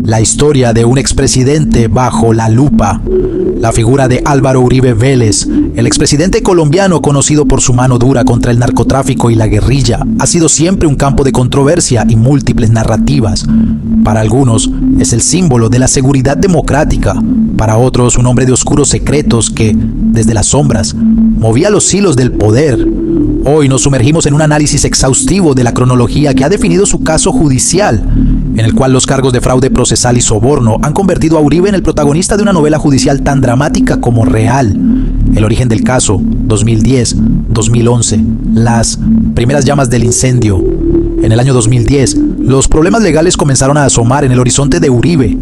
La historia de un expresidente bajo la lupa. La figura de Álvaro Uribe Vélez, el expresidente colombiano conocido por su mano dura contra el narcotráfico y la guerrilla, ha sido siempre un campo de controversia y múltiples narrativas. Para algunos es el símbolo de la seguridad democrática, para otros un hombre de oscuros secretos que, desde las sombras, movía los hilos del poder. Hoy nos sumergimos en un análisis exhaustivo de la cronología que ha definido su caso judicial, en el cual los cargos de fraude procesal y soborno han convertido a Uribe en el protagonista de una novela judicial tan dramática como real. El origen del caso, 2010-2011, las primeras llamas del incendio. En el año 2010, los problemas legales comenzaron a asomar en el horizonte de Uribe.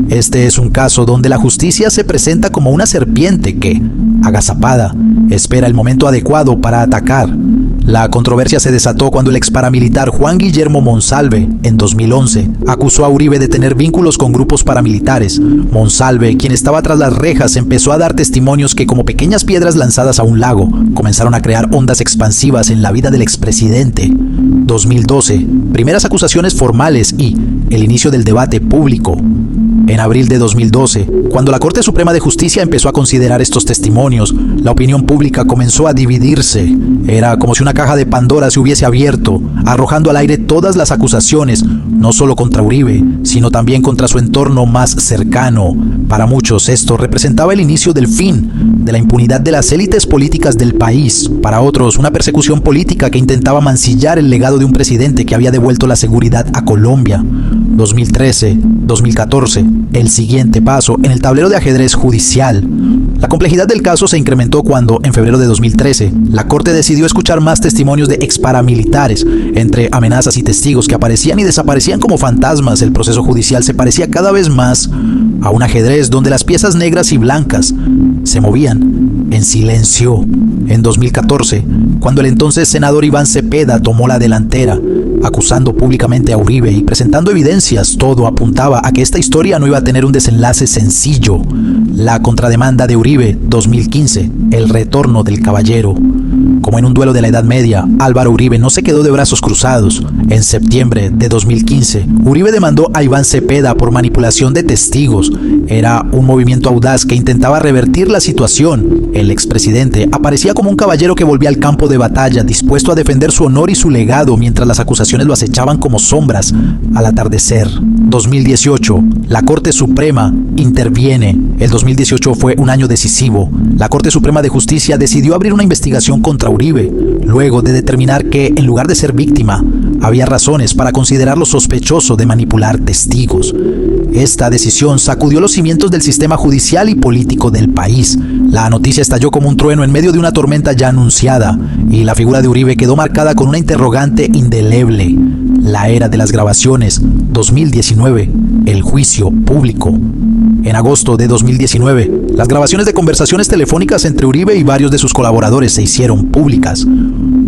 Este es un caso donde la justicia se presenta como una serpiente que, agazapada, espera el momento adecuado para atacar. La controversia se desató cuando el exparamilitar Juan Guillermo Monsalve, en 2011, acusó a Uribe de tener vínculos con grupos paramilitares. Monsalve, quien estaba tras las rejas, empezó a dar testimonios que, como pequeñas piedras lanzadas a un lago, comenzaron a crear ondas expansivas en la vida del expresidente. 2012, primeras acusaciones formales y el inicio del debate público. En abril de 2012, cuando la Corte Suprema de Justicia empezó a considerar estos testimonios, la opinión pública comenzó a dividirse. Era como si una caja de Pandora se hubiese abierto, arrojando al aire todas las acusaciones, no solo contra Uribe, sino también contra su entorno más cercano. Para muchos esto representaba el inicio del fin de la impunidad de las élites políticas del país. Para otros, una persecución política que intentaba mancillar el legado de un presidente que había devuelto la seguridad a Colombia. 2013, 2014, el siguiente paso en el tablero de ajedrez judicial. La complejidad del caso se incrementó cuando, en febrero de 2013, la Corte decidió escuchar más testimonios de exparamilitares. Entre amenazas y testigos que aparecían y desaparecían como fantasmas, el proceso judicial se parecía cada vez más a un ajedrez donde las piezas negras y blancas se movían en silencio. En 2014, cuando el entonces senador Iván Cepeda tomó la delantera, acusando públicamente a Uribe y presentando evidencias, todo apuntaba a que esta historia no iba a tener un desenlace sencillo. La contrademanda de Uribe, 2015, el retorno del caballero. Como en un duelo de la Edad Media, Álvaro Uribe no se quedó de brazos cruzados. En septiembre de 2015, Uribe demandó a Iván Cepeda por manipulación de testigos. Era un movimiento audaz que intentaba revertir la situación. El expresidente aparecía como un caballero que volvía al campo de batalla, dispuesto a defender su honor y su legado, mientras las acusaciones lo acechaban como sombras al atardecer. 2018, la Corte Suprema interviene. El 2018 fue un año decisivo. La Corte Suprema de Justicia decidió abrir una investigación contra Uribe, luego de determinar que, en lugar de ser víctima, había razones para considerarlo sospechoso de manipular testigos. Esta decisión sacudió los cimientos del sistema judicial y político del país. La noticia estalló como un trueno en medio de una tormenta ya anunciada, y la figura de Uribe quedó marcada con una interrogante indeleble. La era de las grabaciones, 2019, el juicio público. En agosto de 2019, las grabaciones de conversaciones telefónicas entre Uribe y varios de sus colaboradores se hicieron públicas,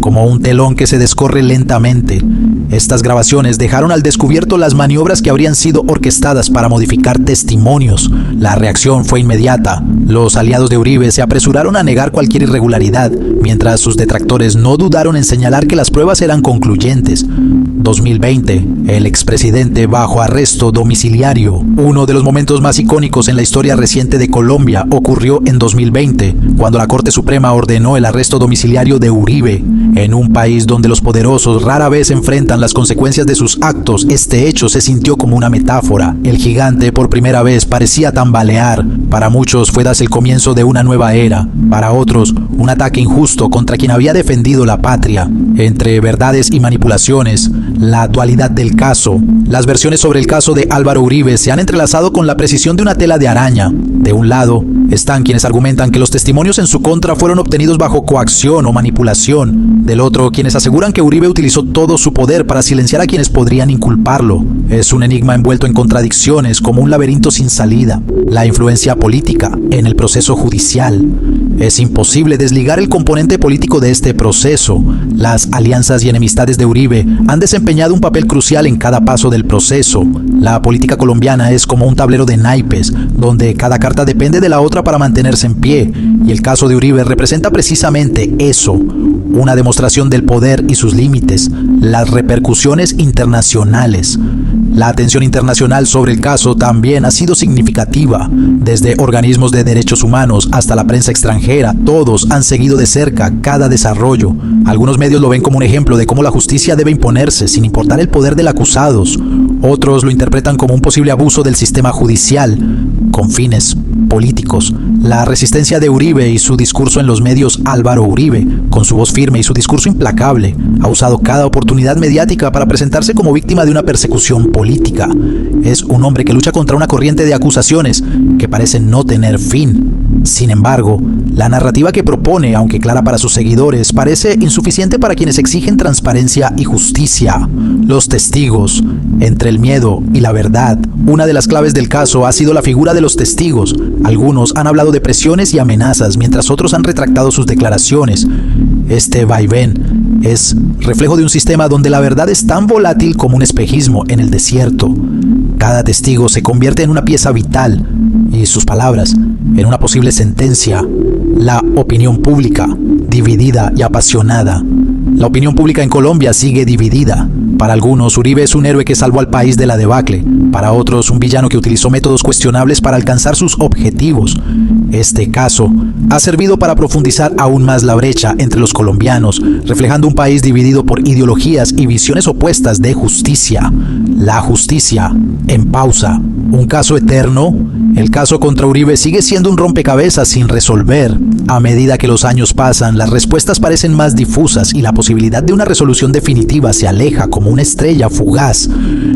como un telón que se descorre lentamente. Estas grabaciones dejaron al descubierto las maniobras que habrían sido orquestadas para modificar testimonios. La reacción fue inmediata. Los aliados de Uribe se apresuraron a negar cualquier irregularidad, mientras sus detractores no dudaron en señalar que las pruebas eran concluyentes. 2020, el expresidente bajo arresto domiciliario. Uno de los momentos más icónicos en la historia reciente de Colombia ocurrió en 2020, cuando la Corte Suprema ordenó el arresto domiciliario de Uribe. En un país donde los poderosos rara vez enfrentan las consecuencias de sus actos, este hecho se sintió como una metáfora. El gigante por primera vez parecía tambalear. Para muchos fue el comienzo de una nueva era. Para otros, un ataque injusto contra quien había defendido la patria. Entre verdades y manipulaciones, la dualidad del caso. Las versiones sobre el caso de Álvaro Uribe se han entrelazado con la precisión de una tela de araña. De un lado, están quienes argumentan que los testimonios en su contra fueron obtenidos bajo coacción o manipulación. Del otro, quienes aseguran que Uribe utilizó todo su poder para silenciar a quienes podrían inculparlo. Es un enigma envuelto en contradicciones, como un laberinto sin salida. La influencia política en el proceso judicial. Es imposible desligar el componente político de este proceso. Las alianzas y enemistades de Uribe han desempeñado un papel crucial en cada paso del proceso. La política colombiana es como un tablero de naipes, donde cada carta depende de la otra para mantenerse en pie, y el caso de Uribe representa precisamente eso, una demostración del poder y sus límites, las repercusiones internacionales. La atención internacional sobre el caso también ha sido significativa. Desde organismos de derechos humanos hasta la prensa extranjera, todos han seguido de cerca cada desarrollo. Algunos medios lo ven como un ejemplo de cómo la justicia debe imponerse sin importar el poder del acusado. Otros lo interpretan como un posible abuso del sistema judicial con fines políticos. La resistencia de Uribe y su discurso en los medios. Álvaro Uribe, con su voz firme y su discurso implacable, ha usado cada oportunidad mediática para presentarse como víctima de una persecución política. Es un hombre que lucha contra una corriente de acusaciones que parecen no tener fin. Sin embargo, la narrativa que propone, aunque clara para sus seguidores, parece insuficiente para quienes exigen transparencia y justicia. Los testigos, entre el miedo y la verdad. Una de las claves del caso ha sido la figura de los testigos. Algunos han hablado de presiones y amenazas, mientras otros han retractado sus declaraciones. Este vaivén es reflejo de un sistema donde la verdad es tan volátil como un espejismo en el desierto. Cada testigo se convierte en una pieza vital y sus palabras en una posible sentencia. La opinión pública, dividida y apasionada. La opinión pública en Colombia sigue dividida. Para algunos, Uribe es un héroe que salvó al país de la debacle. Para otros, un villano que utilizó métodos cuestionables para alcanzar sus objetivos. Este caso ha servido para profundizar aún más la brecha entre los colombianos, reflejando un país dividido por ideologías y visiones opuestas de justicia. La justicia en pausa. Un caso eterno. El caso contra Uribe sigue siendo un rompecabezas sin resolver. A medida que los años pasan, las respuestas parecen más difusas y la posibilidad de una resolución definitiva se aleja como una estrella fugaz.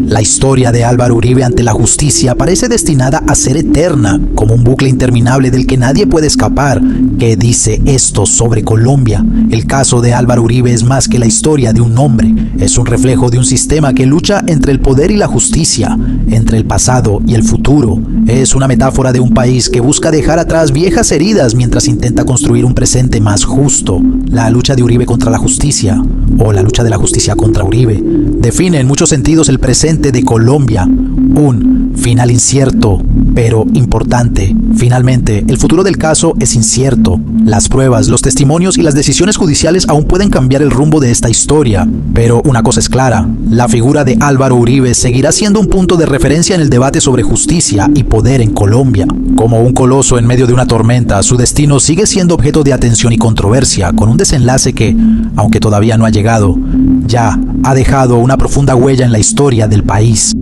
La historia de Álvaro Uribe ante la justicia parece destinada a ser eterna, como un bucle interminable del que nadie puede escapar. ¿Qué dice esto sobre Colombia? El caso de Álvaro Uribe es más que la historia de un hombre. Es un reflejo de un sistema que lucha entre el poder y la justicia, entre el pasado y el futuro. Es una metáfora de un país que busca dejar atrás viejas heridas mientras intenta construir un presente más justo. La lucha de Uribe contra la justicia, o la lucha de la justicia contra Uribe, define en muchos sentidos el presente de Colombia. Un final incierto, pero importante. Finalmente, el futuro del caso es incierto. Las pruebas, los testimonios y las decisiones judiciales aún pueden cambiar el rumbo de esta historia. Pero una cosa es clara, la figura de Álvaro Uribe seguirá siendo un punto de referencia en el debate sobre justicia y poder en Colombia. Como un coloso en medio de una tormenta, su destino sigue siendo objeto de atención y controversia, con un desenlace que, aunque todavía no ha llegado, ya ha dejado una profunda huella en la historia del país.